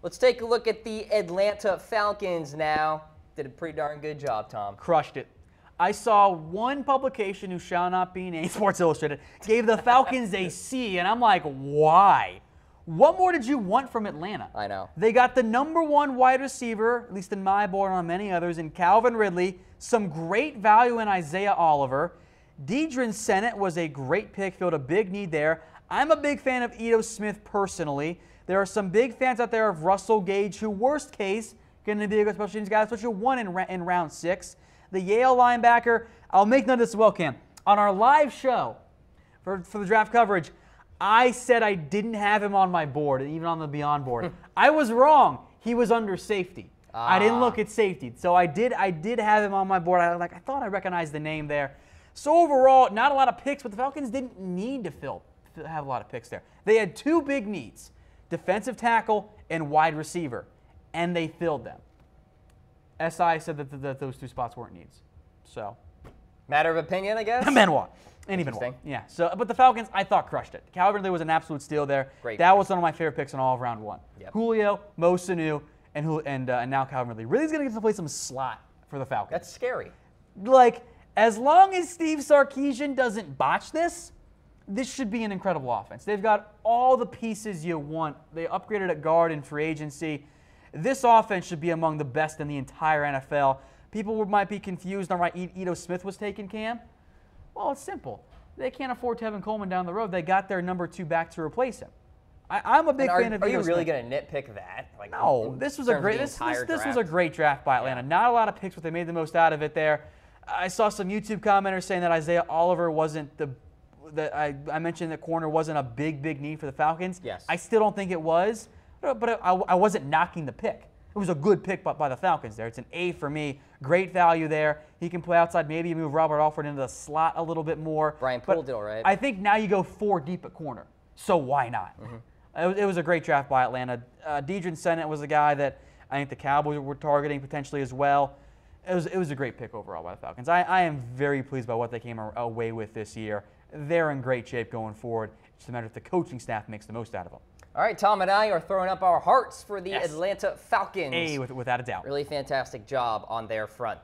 Let's take a look at the Atlanta Falcons now. Did a pretty darn good job, Tom. Crushed it. I saw one publication, who shall not be named, Sports Illustrated, gave the Falcons a C, and I'm like, why? What more did you want from Atlanta? I know. They got the #1 wide receiver, at least in my board and on many others, in Calvin Ridley. Some great value in Isaiah Oliver. Deadrin Senat was a great pick, filled a big need there. I'm a big fan of Ito Smith personally. There are some big fans out there of Russell Gage, who, worst case, going to be a good special teams guy. That's what you want in round 6. The Yale linebacker, I'll make note of this as well, Cam. On our live show for the draft coverage, I said I didn't have him on my board, even on the Beyond board. I was wrong. He was under safety. I didn't look at safety. So I did have him on my board. I thought I recognized the name there. So overall, not a lot of picks, but the Falcons didn't need to have a lot of picks there. They had 2 big needs, defensive tackle and wide receiver, and they filled them. SI said that those 2 spots weren't needs. So, matter of opinion, I guess. Benoit. And even Benoit. Yeah. So, but the Falcons, I thought, crushed it. Calvin Ridley was an absolute steal there. Great. That was one of my favorite picks in all of round 1. Yep. Julio, Mo Sanu, and now Calvin Ridley. Ridley's going to get to play some slot for the Falcons. That's scary. Like, as long as Steve Sarkisian doesn't botch this should be an incredible offense. They've got all the pieces you want. They upgraded at guard in free agency. This offense should be among the best in the entire NFL. People might be confused on why Ito Smith was taken, Cam. Well, it's simple. They can't afford Tevin Coleman down the road. They got their #2 back to replace him. I'm a big fan of Ito Smith. Are you really going to nitpick that? Like, no, this was a great this was a great draft by Atlanta. Yeah. Not a lot of picks, but they made the most out of it there. I saw some YouTube commenters saying that Isaiah Oliver wasn't I mentioned that corner wasn't a big need for the Falcons. Yes. I still don't think it was, but I wasn't knocking the pick. It was a good pick by the Falcons there. It's an A for me. Great value there. He can play outside. Maybe move Robert Alford into the slot a little bit more. Brian Poole deal, right? I think now you go 4 deep at corner. So why not? Mm-hmm. It was a great draft by Atlanta. Deadrin Senat was a guy that I think the Cowboys were targeting potentially as well. It was a great pick overall by the Falcons. I am very pleased by what they came away with this year. They're in great shape going forward. It's just a matter if the coaching staff makes the most out of them. All right, Tom and I are throwing up our hearts for the Atlanta Falcons. A, without a doubt. Really fantastic job on their front.